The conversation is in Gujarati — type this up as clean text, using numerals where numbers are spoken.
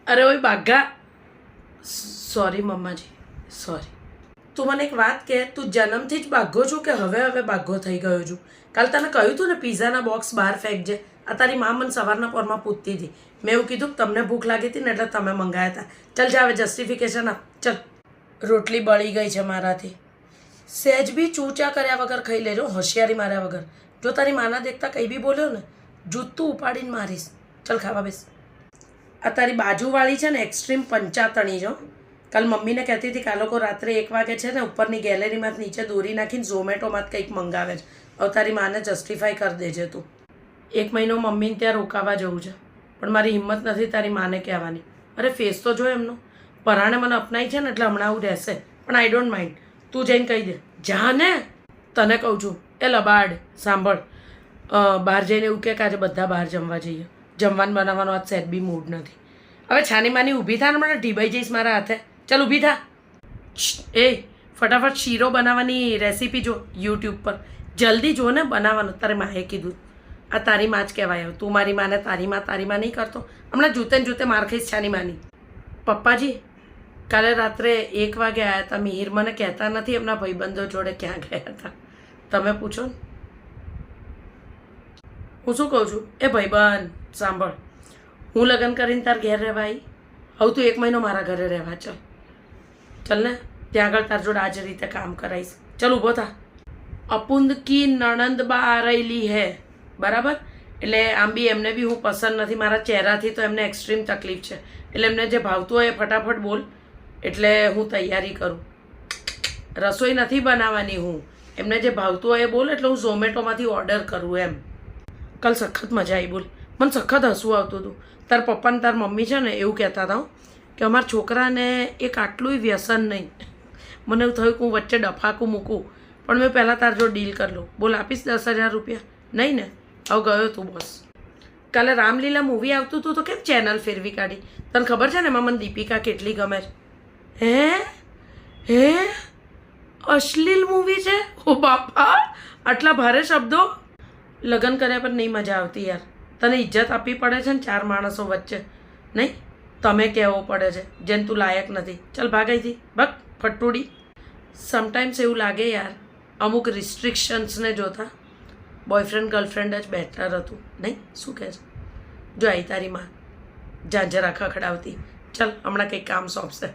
અરે ઓય બાઘા, સોરી મમ્માજી, સોરી. તું મને એક વાત કહે, તું જન્મથી જ બાઘો છું કે હવે હવે બાઘો થઈ ગયો છું? કાલ તને કહ્યું તું ને પીઝાના બોક્સ બહાર ફેંકજે. આ તારી મા મને સવારના પોરમાં પૂછતી હતી. મેં એવું કીધું કે તમને ભૂખ લાગી હતી ને એટલે તમે મંગાવ્યા હતા. ચાલ જા, હવે જસ્ટિફિકેશન આપ. ચાલ, રોટલી બળી ગઈ છે મારાથી. સહેજ બી ચૂચા કર્યા વગર ખાઈ લેજો, હોશિયારી માર્યા વગર. જો તારી માના દેખતા કંઈ બી બોલ્યો ને, જૂતું ઉપાડીને મારીશ. ચાલ ખાવા બેસ. આ તારી બાજુવાળી છે ને એક્સ્ટ્રીમ પંચાતણી જો. કાલ મમ્મીને કહેતી હતી કે આ લોકો રાત્રે 1 વાગે છે ને ઉપરની ગેલેરીમાં નીચે દોરી નાખીને ઝોમેટોમાં કંઈક મંગાવે છે. હવે તારી માને જસ્ટિફાઈ કરી દેજે તું. 1 મહિનો મમ્મીને ત્યાં રોકાવા જવું છે, પણ મારી હિંમત નથી તારી માને કહેવાની. અરે ફેસ તો જો એમનો. પરાણે મને અપનાવી છે ને એટલે હમણાં આવું રહેશે, પણ આઈ ડોન્ટ માઇન્ડ. તું જઈને કહી દે. જા ને, તને કહું છું. એ લબાડ સાંભળ, બહાર જઈને એવું કે આજે બધા બહાર જમવા જઈએ. જમવાનું બનાવવાનો આજ સહેજ બી મૂડ નથી. હવે છાની માની ઊભી થા ને, મને ઢીબાઈ જઈશ મારા હાથે. ચાલ ઊભી થા. એ ફટાફટ શીરો બનાવવાની રેસીપી જો યુટ્યુબ પર. જલ્દી જો ને બનાવવાનું. તારે માએ કીધું. આ તારી માં જ કહેવાય. તું મારી માને તારી માં નહીં કરતો. હમણાં જૂતે ને જૂતે માર ખાઈશ છાની માની. પપ્પાજી કાલે રાત્રે 1 વાગે આવ્યા હતા. મિહિર મને કહેતા નથી એમના ભાઈબંધો જોડે ક્યાં ગયા હતા. તમે પૂછો ને. હું શું કહું છું? એ ભાઈબંધ સાંભળ, હું લગ્ન કરીને તાર ઘેર રહેવા આવી. હવે તું 1 મહિનો મારા ઘરે રહેવા ચાલ. ચાલ ને, ત્યાં આગળ તાર જોડે આ જ રીતે કામ કરાવીશ. ચાલ ઊભો થા. અપુંદ કી નણંદ બા આરેલી હે, બરાબર? એટલે આમ બી એમને બી હું પસંદ નથી. મારા ચહેરાથી તો એમને એક્સ્ટ્રીમ તકલીફ છે. એટલે એમને જે ભાવતું હોય એ ફટાફટ બોલ, એટલે હું તૈયારી કરું. રસોઈ નથી બનાવવાની હું. એમને જે ભાવતું હોય એ બોલ, એટલે હું ઝોમેટોમાંથી ઓર્ડર કરું એમ. કાલ સખત મજા આવી બોલ. મને સખત હસવું આવતું હતું. તાર પપ્પા ને તાર મમ્મી છે ને એવું કહેતા હતા કે અમારા છોકરાને એક આટલું વ્યસન નહીં. મને એવું થયું કે હું વચ્ચે ડફાકું મૂકું, પણ મેં પહેલાં તાર જો ડીલ કરી લઉં. બોલ, આપીશ 10,000 રૂપિયા? નહીં ને? હવે ગયો તું બસ. કાલે રામલીલા મૂવી આવતું હતું તો કેમ ચેનલ ફેરવી કાઢી? તને ખબર છે ને એમાં મને દીપિકા કેટલી ગમે છે? હે અશ્લીલ મૂવી છે? ઓ બાપા, આટલા ભારે શબ્દો! લગ્ન કર્યા પર નહીં મજા આવતી યાર. તને ઇજ્જત આપવી પડે છે ને 4 માણસો વચ્ચે, નહીં? તમે કહેવો પડે છે જેને તું લાયક નથી. ચાલ ભાગાઈથી ભાગ ફટુડી. સમટાઈમ્સ એવું લાગે યાર, અમુક રિસ્ટ્રિક્શન્સને જોતા બોયફ્રેન્ડ ગર્લફ્રેન્ડ જ બેટર હતું, નહીં? શું કહે છે? જો આવી તારી માં ઝાંઝરા ખખડાવતી. ચાલ હમણાં કંઈક કામ સોંપશે.